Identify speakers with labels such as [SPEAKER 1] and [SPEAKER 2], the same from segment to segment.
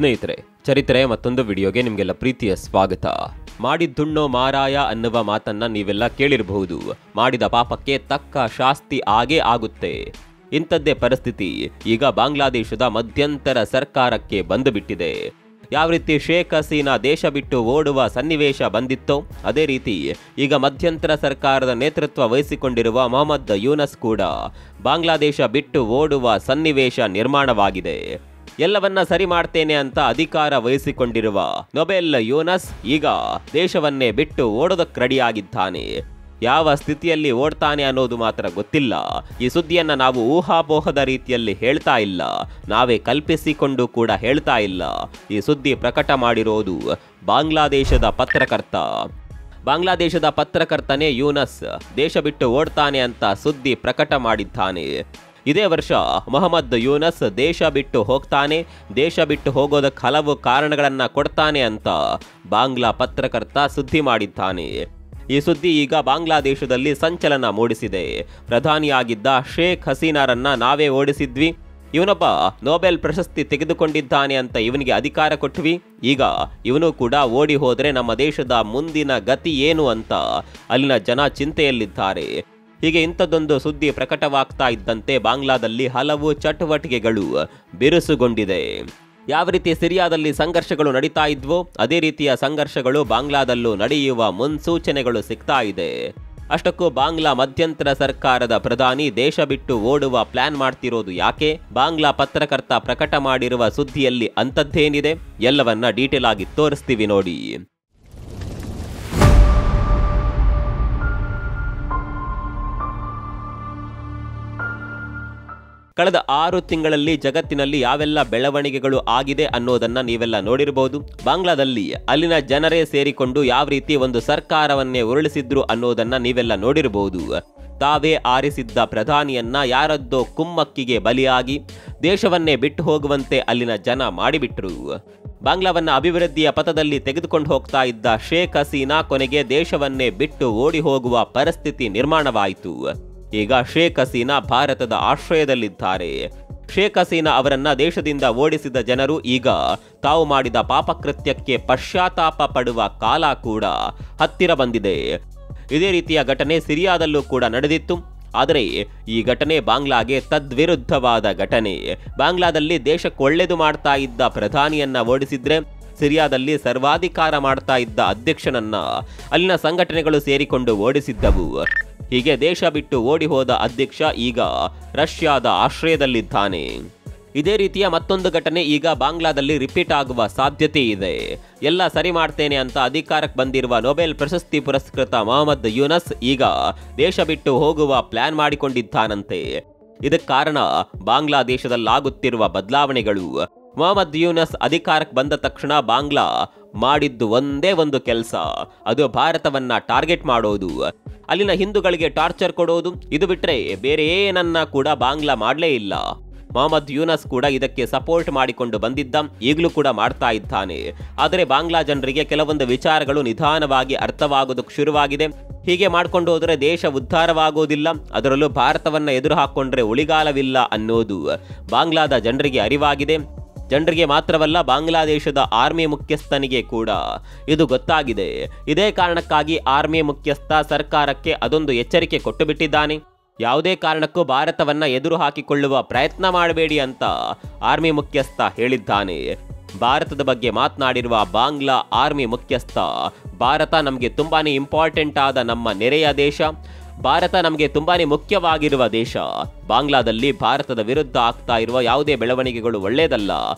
[SPEAKER 1] ಸ್ನೇಹಿತರೆ, ಚರಿತ್ರೆ ಮತ್ತೊಂದು ವಿಡಿಯೋಗೆ ನಿಮಗೆಲ್ಲ ಪ್ರೀತಿಯ ಸ್ವಾಗತ. ಮಾಡಿದ್ದುಣ್ಣೋ ಮಾರಾಯ ಅನ್ನುವ ಮಾತನ್ನ ನೀವೆಲ್ಲ ಕೇಳಿರಬಹುದು. ಮಾಡಿದ ಪಾಪಕ್ಕೆ ತಕ್ಕ ಶಾಸ್ತಿ ಆಗೇ ಆಗುತ್ತೆ. ಇಂಥದ್ದೇ ಪರಿಸ್ಥಿತಿ ಈಗ ಬಾಂಗ್ಲಾದೇಶದ ಮಧ್ಯಂತರ ಸರ್ಕಾರಕ್ಕೆ ಬಂದು ಬಿಟ್ಟಿದೆ. ಯಾವ ರೀತಿ ಶೇಖ್ ಹಸೀನಾ ದೇಶ ಬಿಟ್ಟು ಓಡುವ ಸನ್ನಿವೇಶ ಬಂದಿತ್ತೋ ಅದೇ ರೀತಿ ಈಗ ಮಧ್ಯಂತರ ಸರ್ಕಾರದ ನೇತೃತ್ವ ವಹಿಸಿಕೊಂಡಿರುವ ಮೊಹಮ್ಮದ್ ಯೂನಸ್ ಕೂಡ ಬಾಂಗ್ಲಾದೇಶ ಬಿಟ್ಟು ಓಡುವ ಸನ್ನಿವೇಶ ನಿರ್ಮಾಣವಾಗಿದೆ. ಎಲ್ಲವನ್ನ ಸರಿ ಮಾಡ್ತೇನೆ ಅಂತ ಅಧಿಕಾರ ವಹಿಸಿಕೊಂಡಿರುವ ನೊಬೆಲ್ ಯೂನಸ್ ಈಗ ದೇಶವನ್ನೇ ಬಿಟ್ಟು ಓಡೋದಕ್ಕೆ ರೆಡಿಯಾಗಿದ್ದಾನೆ. ಯಾವ ಸ್ಥಿತಿಯಲ್ಲಿ ಓಡ್ತಾನೆ ಅನ್ನೋದು ಮಾತ್ರ ಗೊತ್ತಿಲ್ಲ. ಈ ಸುದ್ದಿಯನ್ನ ನಾವು ಊಹಾಪೋಹದ ರೀತಿಯಲ್ಲಿ ಹೇಳ್ತಾ ಇಲ್ಲ, ನಾವೇ ಕಲ್ಪಿಸಿಕೊಂಡು ಕೂಡ ಹೇಳ್ತಾ ಇಲ್ಲ. ಈ ಸುದ್ದಿ ಪ್ರಕಟ ಮಾಡಿರೋದು ಬಾಂಗ್ಲಾದೇಶದ ಪತ್ರಕರ್ತ. ಬಾಂಗ್ಲಾದೇಶದ ಪತ್ರಕರ್ತನೇ ಯೂನಸ್ ದೇಶ ಬಿಟ್ಟು ಓಡ್ತಾನೆ ಅಂತ ಸುದ್ದಿ ಪ್ರಕಟ ಮಾಡಿದ್ದಾನೆ. ಇದೇ ವರ್ಷ ಮೊಹಮ್ಮದ್ ಯೂನಸ್ ದೇಶ ಬಿಟ್ಟು ಹೋಗ್ತಾನೆ, ದೇಶ ಬಿಟ್ಟು ಹೋಗೋದಕ್ಕೆ ಹಲವು ಕಾರಣಗಳನ್ನ ಕೊಡ್ತಾನೆ ಅಂತ ಬಾಂಗ್ಲಾ ಪತ್ರಕರ್ತ ಸುದ್ದಿ ಮಾಡಿದ್ದಾನೆ. ಈ ಸುದ್ದಿ ಈಗ ಬಾಂಗ್ಲಾದೇಶದಲ್ಲಿ ಸಂಚಲನ ಮೂಡಿಸಿದೆ. ಪ್ರಧಾನಿಯಾಗಿದ್ದ ಶೇಖ್ ಹಸೀನಾರನ್ನ ನಾವೇ ಓಡಿಸಿದ್ವಿ, ಇವನೊಬ್ಬ ನೊಬೆಲ್ ಪ್ರಶಸ್ತಿ ತೆಗೆದುಕೊಂಡಿದ್ದಾನೆ ಅಂತ ಇವನಿಗೆ ಅಧಿಕಾರ ಕೊಟ್ವಿ, ಈಗ ಇವನು ಕೂಡ ಓಡಿ ಹೋದರೆ ನಮ್ಮ ದೇಶದ ಮುಂದಿನ ಗತಿ ಏನು ಅಂತ ಅಲ್ಲಿನ ಜನ ಚಿಂತೆಯಲ್ಲಿದ್ದಾರೆ. ಹೀಗೆ ಇಂಥದ್ದೊಂದು ಸುದ್ದಿ ಪ್ರಕಟವಾಗ್ತಾ ಇದ್ದಂತೆ ಬಾಂಗ್ಲಾದಲ್ಲಿ ಹಲವು ಚಟುವಟಿಕೆಗಳು ಬಿರುಸುಗೊಂಡಿದೆ. ಯಾವ ರೀತಿ ಸಿರಿಯಾದಲ್ಲಿ ಸಂಘರ್ಷಗಳು ನಡೀತಾ ಇದ್ವೋ ಅದೇ ರೀತಿಯ ಸಂಘರ್ಷಗಳು ಬಾಂಗ್ಲಾದಲ್ಲೂ ನಡೆಯುವ ಮುನ್ಸೂಚನೆಗಳು ಸಿಗ್ತಾ ಇದೆ. ಅಷ್ಟಕ್ಕೂ ಬಾಂಗ್ಲಾ ಮಧ್ಯಂತರ ಸರ್ಕಾರದ ಪ್ರಧಾನಿ ದೇಶ ಬಿಟ್ಟು ಓಡುವ ಪ್ಲಾನ್ ಮಾಡ್ತಿರೋದು ಯಾಕೆ? ಬಾಂಗ್ಲಾ ಪತ್ರಕರ್ತ ಪ್ರಕಟ ಮಾಡಿರುವ ಸುದ್ದಿಯಲ್ಲಿ ಅಂಥದ್ದೇನಿದೆ? ಎಲ್ಲವನ್ನ ಡೀಟೇಲ್ ಆಗಿ ತೋರಿಸ್ತೀವಿ ನೋಡಿ. ಕಳೆದ 6 ತಿಂಗಳಲ್ಲಿ ಜಗತ್ತಿನಲ್ಲಿ ಯಾವೆಲ್ಲ ಬೆಳವಣಿಗೆಗಳು ಆಗಿದೆ ಅನ್ನೋದನ್ನ ನೀವೆಲ್ಲ ನೋಡಿರಬಹುದು. ಬಾಂಗ್ಲಾದಲ್ಲಿ ಅಲ್ಲಿನ ಜನರೇ ಸೇರಿಕೊಂಡು ಯಾವ ರೀತಿ ಒಂದು ಸರ್ಕಾರವನ್ನೇ ಉರುಳಿಸಿದ್ರು ಅನ್ನೋದನ್ನ ನೀವೆಲ್ಲ ನೋಡಿರಬಹುದು. ತಾವೇ ಆರಿಸಿದ್ದ ಪ್ರಧಾನಿಯನ್ನ ಯಾರದ್ದೋ ಕುಮ್ಮಕ್ಕಿಗೆ ಬಲಿಯಾಗಿ ದೇಶವನ್ನೇ ಬಿಟ್ಟು ಹೋಗುವಂತೆ ಅಲ್ಲಿನ ಜನ ಮಾಡಿಬಿಟ್ರು. ಬಾಂಗ್ಲಾವನ್ನ ಅಭಿವೃದ್ಧಿಯ ಪಥದಲ್ಲಿ ತೆಗೆದುಕೊಂಡು ಹೋಗ್ತಾ ಇದ್ದ ಶೇಖ್ ಹಸೀನಾ ಕೊನೆಗೆ ದೇಶವನ್ನೇ ಬಿಟ್ಟು ಓಡಿ ಹೋಗುವ ಪರಿಸ್ಥಿತಿ ನಿರ್ಮಾಣವಾಯಿತು. ಈಗ ಶೇಖ್ ಹಸೀನಾ ಭಾರತದ ಆಶ್ರಯದಲ್ಲಿದ್ದಾರೆ. ಶೇಖ್ ಹಸೀನಾ ಅವರನ್ನ ದೇಶದಿಂದ ಓಡಿಸಿದ ಜನರು ಈಗ ತಾವು ಮಾಡಿದ ಪಾಪಕೃತ್ಯಕ್ಕೆ ಪಶ್ಚಾತ್ತಾಪ ಪಡುವ ಕಾಲ ಕೂಡ ಹತ್ತಿರ ಬಂದಿದೆ. ಇದೇ ರೀತಿಯ ಘಟನೆ ಸಿರಿಯಾದಲ್ಲೂ ಕೂಡ ನಡೆದಿತ್ತು. ಆದರೆ ಈ ಘಟನೆ ಬಾಂಗ್ಲಾಗೆ ತದ್ವಿರುದ್ಧವಾದ ಘಟನೆ. ಬಾಂಗ್ಲಾದಲ್ಲಿ ದೇಶಕ್ಕೆ ಒಳ್ಳೆಯದು ಮಾಡ್ತಾ ಇದ್ದ ಪ್ರಧಾನಿಯನ್ನ ಓಡಿಸಿದ್ರೆ ಸಿರಿಯಾದಲ್ಲಿ ಸರ್ವಾಧಿಕಾರ ಮಾಡ್ತಾ ಇದ್ದ ಅಧ್ಯಕ್ಷನನ್ನ ಅಲ್ಲಿನ ಸಂಘಟನೆಗಳು ಸೇರಿಕೊಂಡು ಓಡಿಸಿದ್ದವು. ಹೀಗೆ ದೇಶ ಬಿಟ್ಟು ಓಡಿ ಹೋದ ಅಧ್ಯಕ್ಷ ಈಗ ರಷ್ಯಾದ ಆಶ್ರಯದಲ್ಲಿದ್ದಾನೆ. ಇದೇ ರೀತಿಯ ಮತ್ತೊಂದು ಘಟನೆ ಈಗ ಬಾಂಗ್ಲಾದಲ್ಲಿ ರಿಪೀಟ್ ಆಗುವ ಸಾಧ್ಯತೆ ಇದೆ. ಎಲ್ಲ ಸರಿ ಮಾಡ್ತೇನೆ ಅಂತ ಅಧಿಕಾರಕ್ಕೆ ಬಂದಿರುವ ನೊಬೆಲ್ ಪ್ರಶಸ್ತಿ ಪುರಸ್ಕೃತ ಮೊಹಮ್ಮದ್ ಯೂನಸ್ ಈಗ ದೇಶ ಬಿಟ್ಟು ಹೋಗುವ ಪ್ಲಾನ್ ಮಾಡಿಕೊಂಡಿದ್ದಾನಂತೆ. ಇದಕ್ಕೆ ಕಾರಣ ಬಾಂಗ್ಲಾದೇಶದಲ್ಲಾಗುತ್ತಿರುವ ಬದಲಾವಣೆಗಳು. ಮೊಹಮ್ಮದ್ ಯೂನಸ್ ಅಧಿಕಾರಕ್ಕೆ ಬಂದ ತಕ್ಷಣ ಬಾಂಗ್ಲಾ ಮಾಡಿದ್ದು ಒಂದೇ ಒಂದು ಕೆಲಸ, ಅದು ಭಾರತವನ್ನ ಟಾರ್ಗೆಟ್ ಮಾಡೋದು, ಅಲ್ಲಿನ ಹಿಂದೂಗಳಿಗೆ ಟಾರ್ಚರ್ ಕೊಡೋದು. ಇದು ಬಿಟ್ರೆ ಬೇರೆ ಏನನ್ನ ಕೂಡ ಬಾಂಗ್ಲಾ ಮಾಡಲೇ ಇಲ್ಲ. ಮೊಹಮ್ಮದ್ ಯೂನಸ್ ಕೂಡ ಇದಕ್ಕೆ ಸಪೋರ್ಟ್ ಮಾಡಿಕೊಂಡು ಬಂದಿದ್ದ, ಈಗಲೂ ಕೂಡ ಮಾಡ್ತಾ ಇದ್ದಾನೆ. ಆದರೆ ಬಾಂಗ್ಲಾ ಜನರಿಗೆ ಕೆಲವೊಂದು ವಿಚಾರಗಳು ನಿಧಾನವಾಗಿ ಅರ್ಥವಾಗೋದಕ್ಕೆ ಶುರುವಾಗಿದೆ. ಹೀಗೆ ಮಾಡ್ಕೊಂಡು ಹೋದರೆ ದೇಶ ಉದ್ಧಾರವಾಗೋದಿಲ್ಲ, ಅದರಲ್ಲೂ ಭಾರತವನ್ನ ಎದುರು ಹಾಕೊಂಡ್ರೆ ಉಳಿಗಾಲವಿಲ್ಲ ಅನ್ನೋದು ಬಾಂಗ್ಲಾದ ಜನರಿಗೆ ಅರಿವಾಗಿದೆ. ಜನರಿಗೆ ಮಾತ್ರವಲ್ಲ, ಬಾಂಗ್ಲಾದೇಶದ ಆರ್ಮಿ ಮುಖ್ಯಸ್ಥನಿಗೆ ಕೂಡ ಇದು ಗೊತ್ತಾಗಿದೆ. ಇದೇ ಕಾರಣಕ್ಕಾಗಿ ಆರ್ಮಿ ಮುಖ್ಯಸ್ಥ ಸರ್ಕಾರಕ್ಕೆ ಅದೊಂದು ಎಚ್ಚರಿಕೆ ಕೊಟ್ಟು ಬಿಟ್ಟಿದ್ದಾನೆ. ಯಾವುದೇ ಕಾರಣಕ್ಕೂ ಭಾರತವನ್ನ ಎದುರು ಹಾಕಿಕೊಳ್ಳುವ ಪ್ರಯತ್ನ ಮಾಡಬೇಡಿ ಅಂತ ಆರ್ಮಿ ಮುಖ್ಯಸ್ಥ ಹೇಳಿದ್ದಾನೆ. ಭಾರತದ ಬಗ್ಗೆ ಮಾತನಾಡಿರುವ ಬಾಂಗ್ಲಾ ಆರ್ಮಿ ಮುಖ್ಯಸ್ಥ, ಭಾರತ ನಮಗೆ ತುಂಬಾನೇ ಇಂಪಾರ್ಟೆಂಟ್ ಆದ ನಮ್ಮ ನೆರೆಯ ದೇಶ, ಭಾರತ ನಮಗೆ ತುಂಬಾನೇ ಮುಖ್ಯವಾಗಿರುವ ದೇಶ. ಬಾಂಗ್ಲಾದಲ್ಲಿ ಭಾರತದ ವಿರುದ್ಧ ಆಗ್ತಾ ಇರುವ ಯಾವುದೇ ಬೆಳವಣಿಗೆಗಳು ಒಳ್ಳೆಯದಲ್ಲ,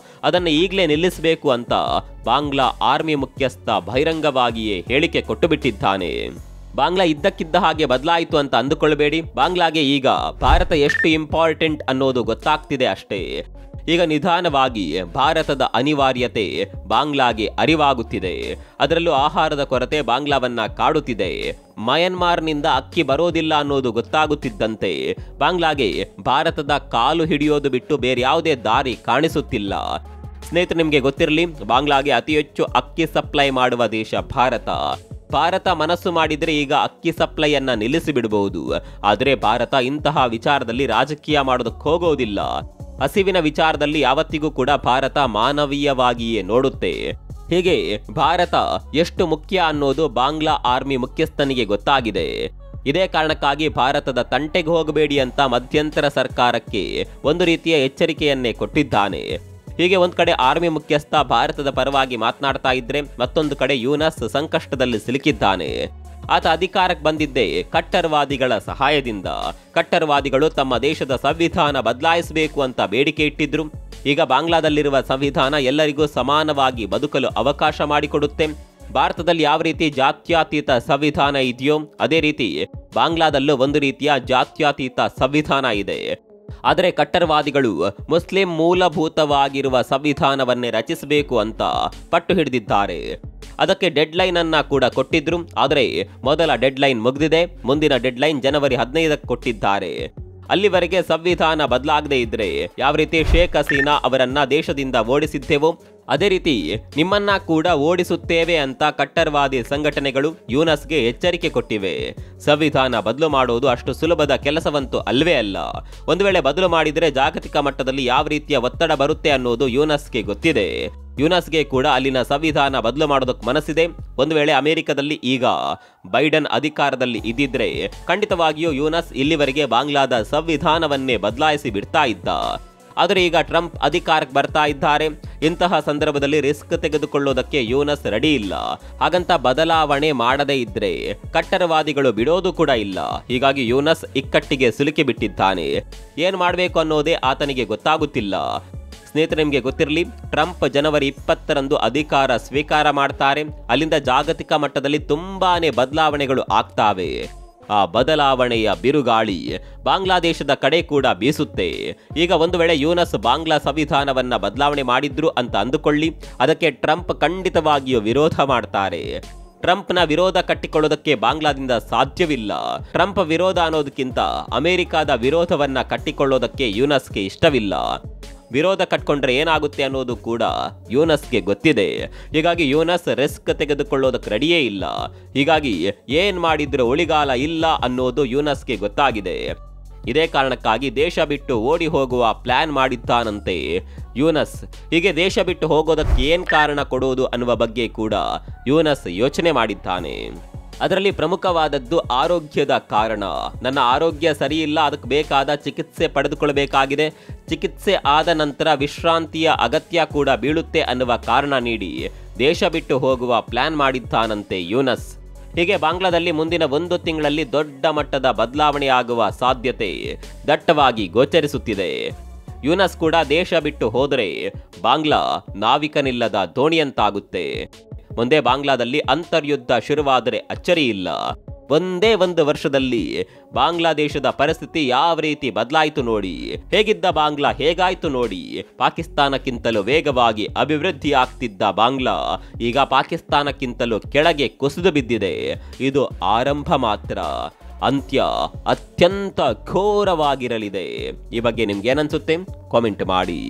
[SPEAKER 1] ಅದನ್ನು ಈಗಲೇ ನಿಲ್ಲಿಸಬೇಕು ಅಂತ ಬಾಂಗ್ಲಾ ಆರ್ಮಿ ಮುಖ್ಯಸ್ಥ ಬಹಿರಂಗವಾಗಿಯೇ ಹೇಳಿಕೆ ಕೊಟ್ಟು ಬಿಟ್ಟಿದ್ದಾನೆ. ಬಾಂಗ್ಲಾ ಇದ್ದಕ್ಕಿದ್ದ ಹಾಗೆ ಬದಲಾಯಿತು ಅಂತ ಅಂದುಕೊಳ್ಳಬೇಡಿ. ಬಾಂಗ್ಲಾಗೆ ಈಗ ಭಾರತ ಎಷ್ಟು ಇಂಪಾರ್ಟೆಂಟ್ ಅನ್ನೋದು ಗೊತ್ತಾಗ್ತಿದೆ ಅಷ್ಟೇ. ಈಗ ನಿಧಾನವಾಗಿ ಭಾರತದ ಅನಿವಾರ್ಯತೆ ಬಾಂಗ್ಲಾಗೆ ಅರಿವಾಗುತ್ತಿದೆ. ಅದರಲ್ಲೂ ಆಹಾರದ ಕೊರತೆ ಬಾಂಗ್ಲಾವನ್ನ ಕಾಡುತ್ತಿದೆ. ಮಯನ್ಮಾರ್ನಿಂದ ಅಕ್ಕಿ ಬರೋದಿಲ್ಲ ಅನ್ನೋದು ಗೊತ್ತಾಗುತ್ತಿದ್ದಂತೆ ಬಾಂಗ್ಲಾಗೆ ಭಾರತದ ಕಾಲು ಹಿಡಿಯೋದು ಬಿಟ್ಟು ಬೇರೆ ಯಾವುದೇ ದಾರಿ ಕಾಣಿಸುತ್ತಿಲ್ಲ. ಸ್ನೇಹಿತರೆ, ನಿಮಗೆ ಗೊತ್ತಿರಲಿ, ಬಾಂಗ್ಲಾಗೆ ಅತಿ ಹೆಚ್ಚು ಅಕ್ಕಿ ಸಪ್ಲೈ ಮಾಡುವ ದೇಶ ಭಾರತ. ಭಾರತ ಮನಸ್ಸು ಮಾಡಿದರೆ ಈಗ ಅಕ್ಕಿ ಸಪ್ಲೈಯನ್ನ ನಿಲ್ಲಿಸಿ ಬಿಡಬಹುದು. ಆದರೆ ಭಾರತ ಇಂತಹ ವಿಚಾರದಲ್ಲಿ ರಾಜಕೀಯ ಮಾಡೋದಕ್ಕೆ ಹೋಗೋದಿಲ್ಲ. ಹಸಿವಿನ ವಿಚಾರದಲ್ಲಿ ಯಾವತ್ತಿಗೂ ಕೂಡ ಭಾರತ ಮಾನವೀಯವಾಗಿಯೇ ನೋಡುತ್ತೆ. ಹೀಗೆ ಭಾರತ ಎಷ್ಟು ಮುಖ್ಯ ಅನ್ನೋದು ಬಾಂಗ್ಲಾ ಆರ್ಮಿ ಮುಖ್ಯಸ್ಥನಿಗೆ ಗೊತ್ತಾಗಿದೆ. ಇದೇ ಕಾರಣಕ್ಕಾಗಿ ಭಾರತದ ತಂಟೆಗೆ ಹೋಗಬೇಡಿ ಅಂತ ಮಧ್ಯಂತರ ಸರ್ಕಾರಕ್ಕೆ ಒಂದು ರೀತಿಯ ಎಚ್ಚರಿಕೆಯನ್ನೇ ಕೊಟ್ಟಿದ್ದಾನೆ. ಹೀಗೆ ಒಂದ್ ಕಡೆ ಆರ್ಮಿ ಮುಖ್ಯಸ್ಥ ಭಾರತದ ಪರವಾಗಿ ಮಾತನಾಡ್ತಾ ಇದ್ರೆ, ಮತ್ತೊಂದು ಕಡೆ ಯೂನಸ್ ಸಂಕಷ್ಟದಲ್ಲಿ ಸಿಲುಕಿದ್ದಾನೆ. ಆತ ಅಧಿಕಾರಕ್ಕೆ ಬಂದಿದ್ದೇ ಕಟ್ಟರ್ವಾದಿಗಳ ಸಹಾಯದಿಂದ. ಕಟ್ಟರ್ವಾದಿಗಳು ತಮ್ಮ ದೇಶದ ಸಂವಿಧಾನ ಬದಲಾಯಿಸಬೇಕು ಅಂತ ಬೇಡಿಕೆ ಇಟ್ಟಿದ್ರು. ಈಗ ಬಾಂಗ್ಲಾದಲ್ಲಿರುವ ಸಂವಿಧಾನ ಎಲ್ಲರಿಗೂ ಸಮಾನವಾಗಿ ಬದುಕಲು ಅವಕಾಶ ಮಾಡಿಕೊಡುತ್ತೆ. ಭಾರತದಲ್ಲಿ ಯಾವ ರೀತಿ ಜಾತ್ಯತೀತ ಸಂವಿಧಾನ ಇದೆಯೋ ಅದೇ ರೀತಿ ಬಾಂಗ್ಲಾದಲ್ಲೂ ಒಂದು ರೀತಿಯ ಜಾತ್ಯತೀತ ಸಂವಿಧಾನ ಇದೆ. ಆದರೆ ಕಟ್ಟರ್ವಾದಿಗಳು ಮುಸ್ಲಿಂ ಮೂಲಭೂತವಾಗಿರುವ ಸಂವಿಧಾನವನ್ನೇ ರಚಿಸಬೇಕು ಅಂತ ಪಟ್ಟು ಹಿಡಿದಿದ್ದಾರೆ. ಅದಕ್ಕೆ ಡೆಡ್ಲೈನ್ ಅನ್ನ ಕೂಡ ಕೊಟ್ಟಿದ್ರು. ಆದರೆ ಮೊದಲ ಡೆಡ್ಲೈನ್ ಮುಗಿದಿದೆ. ಮುಂದಿನ ಡೆಡ್ಲೈನ್ ಜನವರಿ 15ಕ್ಕೆ ಕೊಟ್ಟಿದ್ದಾರೆ. ಅಲ್ಲಿವರೆಗೆ ಸಂವಿಧಾನ ಬದಲಾಗದೇ ಇದ್ರೆ ಯಾವ ರೀತಿ ಶೇಖ್ ಹಸೀನಾ ಅವರನ್ನ ದೇಶದಿಂದ ಓಡಿಸಿದ್ದೆವೋ ಅದೇ ರೀತಿ ನಿಮ್ಮನ್ನ ಕೂಡ ಓಡಿಸುತ್ತೇವೆ ಅಂತ ಕಟ್ಟರ್ವಾದಿ ಸಂಘಟನೆಗಳು ಯೂನಸ್ಗೆ ಎಚ್ಚರಿಕೆ ಕೊಟ್ಟಿವೆ. ಸಂವಿಧಾನ ಬದಲು ಮಾಡೋದು ಅಷ್ಟು ಸುಲಭದ ಕೆಲಸವಂತೂ ಅಲ್ವೇ ಅಲ್ಲ. ಒಂದು ವೇಳೆ ಬದಲು ಮಾಡಿದರೆ ಜಾಗತಿಕ ಮಟ್ಟದಲ್ಲಿ ಯಾವ ರೀತಿಯ ಒತ್ತಡ ಬರುತ್ತೆ ಅನ್ನೋದು ಯೂನಸ್ಗೆ ಗೊತ್ತಿದೆ. ಯೂನಸ್ಗೆ ಕೂಡ ಅಲ್ಲಿನ ಸಂವಿಧಾನ ಬದಲು ಮಾಡೋದಕ್ಕೆ ಮನಸ್ಸಿದೆ. ಒಂದು ವೇಳೆ ಅಮೆರಿಕದಲ್ಲಿ ಈಗ ಬೈಡನ್ ಅಧಿಕಾರದಲ್ಲಿ ಇದ್ದಿದ್ರೆ ಖಂಡಿತವಾಗಿಯೂ ಯೂನಸ್ ಇಲ್ಲಿವರೆಗೆ ಬಾಂಗ್ಲಾದ ಸಂವಿಧಾನವನ್ನೇ ಬದಲಾಯಿಸಿ ಬಿಡ್ತಾ ಇದ್ದ. ಆದರೆ ಈಗ ಟ್ರಂಪ್ ಅಧಿಕಾರಕ್ಕೆ ಬರ್ತಾ ಇದ್ದಾರೆ. ಇಂತಹ ಸಂದರ್ಭದಲ್ಲಿ ರಿಸ್ಕ್ ತೆಗೆದುಕೊಳ್ಳೋದಕ್ಕೆ ಯೂನಸ್ ರೆಡಿ ಇಲ್ಲ. ಹಾಗಂತ ಬದಲಾವಣೆ ಮಾಡದೇ ಇದ್ರೆ ಕಟ್ಟರವಾದಿಗಳು ಬಿಡೋದು ಕೂಡ ಇಲ್ಲ. ಹೀಗಾಗಿ ಯೂನಸ್ ಇಕ್ಕಟ್ಟಿಗೆ ಸಿಲುಕಿ ಬಿಟ್ಟಿದ್ದಾನೆ. ಏನ್ ಮಾಡಬೇಕು ಅನ್ನೋದೇ ಆತನಿಗೆ ಗೊತ್ತಾಗುತ್ತಿಲ್ಲ. ಸ್ನೇಹಿತರೆ, ನಿಮಗೆ ಗೊತ್ತಿರಲಿ, ಟ್ರಂಪ್ ಜನವರಿ 20ರಂದು ಅಧಿಕಾರ ಸ್ವೀಕಾರ ಮಾಡ್ತಾರೆ. ಅಲ್ಲಿಂದ ಜಾಗತಿಕ ಮಟ್ಟದಲ್ಲಿ ತುಂಬಾನೇ ಬದಲಾವಣೆಗಳು ಆಗ್ತಾವೆ. ಆ ಬದಲಾವಣೆಯ ಬಿರುಗಾಳಿ ಬಾಂಗ್ಲಾದೇಶದ ಕಡೆ ಕೂಡ ಬೀಸುತ್ತೆ. ಈಗ ಒಂದು ವೇಳೆ ಯೂನಸ್ ಬಾಂಗ್ಲಾ ಸಂವಿಧಾನವನ್ನ ಬದಲಾವಣೆ ಮಾಡಿದ್ರು ಅಂತ ಅಂದುಕೊಳ್ಳಿ, ಅದಕ್ಕೆ ಟ್ರಂಪ್ ಖಂಡಿತವಾಗಿಯೂ ವಿರೋಧ ಮಾಡ್ತಾರೆ. ಟ್ರಂಪ್ನ ವಿರೋಧ ಕಟ್ಟಿಕೊಳ್ಳೋದಕ್ಕೆ ಬಾಂಗ್ಲಾದಿಂದ ಸಾಧ್ಯವಿಲ್ಲ. ಟ್ರಂಪ್ ವಿರೋಧ ಅನ್ನೋದಕ್ಕಿಂತ ಅಮೆರಿಕದ ವಿರೋಧವನ್ನ ಕಟ್ಟಿಕೊಳ್ಳೋದಕ್ಕೆ ಯೂನಸ್ಗೆ ಇಷ್ಟವಿಲ್ಲ. ವಿರೋಧ ಕಟ್ಕೊಂಡ್ರೆ ಏನಾಗುತ್ತೆ ಅನ್ನೋದು ಕೂಡ ಯೂನಸ್ಗೆ ಗೊತ್ತಿದೆ. ಹೀಗಾಗಿ ಯೂನಸ್ ರಿಸ್ಕ್ ತೆಗೆದುಕೊಳ್ಳೋದಕ್ಕೆ ರೆಡಿಯೇ ಇಲ್ಲ. ಹೀಗಾಗಿ ಏನ್ ಮಾಡಿದ್ರು ಉಳಿಗಾಲ ಇಲ್ಲ ಅನ್ನೋದು ಯೂನಸ್ಗೆ ಗೊತ್ತಾಗಿದೆ. ಇದೇ ಕಾರಣಕ್ಕಾಗಿ ದೇಶ ಬಿಟ್ಟು ಓಡಿ ಹೋಗುವ ಪ್ಲಾನ್ ಮಾಡಿದ್ದಾನಂತೆ ಯೂನಸ್. ಹೀಗೆ ದೇಶ ಬಿಟ್ಟು ಹೋಗೋದಕ್ಕೆ ಏನ್ ಕಾರಣ ಕೊಡೋದು ಅನ್ನುವ ಬಗ್ಗೆ ಕೂಡ ಯೂನಸ್ ಯೋಚನೆ ಮಾಡಿದ್ದಾನೆ. ಅದರಲ್ಲಿ ಪ್ರಮುಖವಾದದ್ದು ಆರೋಗ್ಯದ ಕಾರಣ. ನನ್ನ ಆರೋಗ್ಯ ಸರಿ ಇಲ್ಲ, ಅದಕ್ಕೆ ಬೇಕಾದ ಚಿಕಿತ್ಸೆ ಪಡೆದುಕೊಳ್ಳಬೇಕಾಗಿದೆ. ಚಿಕಿತ್ಸೆ ಆದ ನಂತರ ವಿಶ್ರಾಂತಿಯ ಅಗತ್ಯ ಕೂಡ ಬೀಳುತ್ತೆ ಅನ್ನುವ ಕಾರಣ ನೀಡಿ ದೇಶ ಬಿಟ್ಟು ಹೋಗುವ ಪ್ಲಾನ್ ಮಾಡಿದ್ದಾನಂತೆ ಯೂನಸ್. ಹೀಗೆ ಬಾಂಗ್ಲಾದಲ್ಲಿ ಮುಂದಿನ 1 ತಿಂಗಳಲ್ಲಿ ದೊಡ್ಡ ಮಟ್ಟದ ಬದಲಾವಣೆ ಆಗುವ ಸಾಧ್ಯತೆ ದಟ್ಟವಾಗಿ ಗೋಚರಿಸುತ್ತಿದೆ. ಯೂನಸ್ ಕೂಡ ದೇಶ ಬಿಟ್ಟು ಹೋದರೆ ಬಾಂಗ್ಲಾ ನಾವಿಕನಿಲ್ಲದ ದೋಣಿಯಂತಾಗುತ್ತೆ. ಮುಂದೆ ಬಾಂಗ್ಲಾದಲ್ಲಿ ಅಂತರ್ಯುದ್ಧ ಶುರುವಾದರೆ ಅಚ್ಚರಿ ಇಲ್ಲ. ಒಂದೇ 1 ವರ್ಷದಲ್ಲಿ ಬಾಂಗ್ಲಾದೇಶದ ಪರಿಸ್ಥಿತಿ ಯಾವ ರೀತಿ ಬದಲಾಯಿತು ನೋಡಿ. ಹೇಗಿದ್ದ ಬಾಂಗ್ಲಾ ಹೇಗಾಯ್ತು ನೋಡಿ. ಪಾಕಿಸ್ತಾನಕ್ಕಿಂತಲೂ ವೇಗವಾಗಿ ಅಭಿವೃದ್ಧಿ ಆಗ್ತಿದ್ದ ಬಾಂಗ್ಲಾ ಈಗ ಪಾಕಿಸ್ತಾನಕ್ಕಿಂತಲೂ ಕೆಳಗೆ ಕುಸಿದು ಬಿದ್ದಿದೆ. ಇದು ಆರಂಭ ಮಾತ್ರ. ಅಂತ್ಯ ಅತ್ಯಂತ ಘೋರವಾಗಿರಲಿದೆ. ಈ ಬಗ್ಗೆ ನಿಮ್ಗೆ ಏನನ್ಸುತ್ತೆ? ಕಾಮೆಂಟ್ ಮಾಡಿ.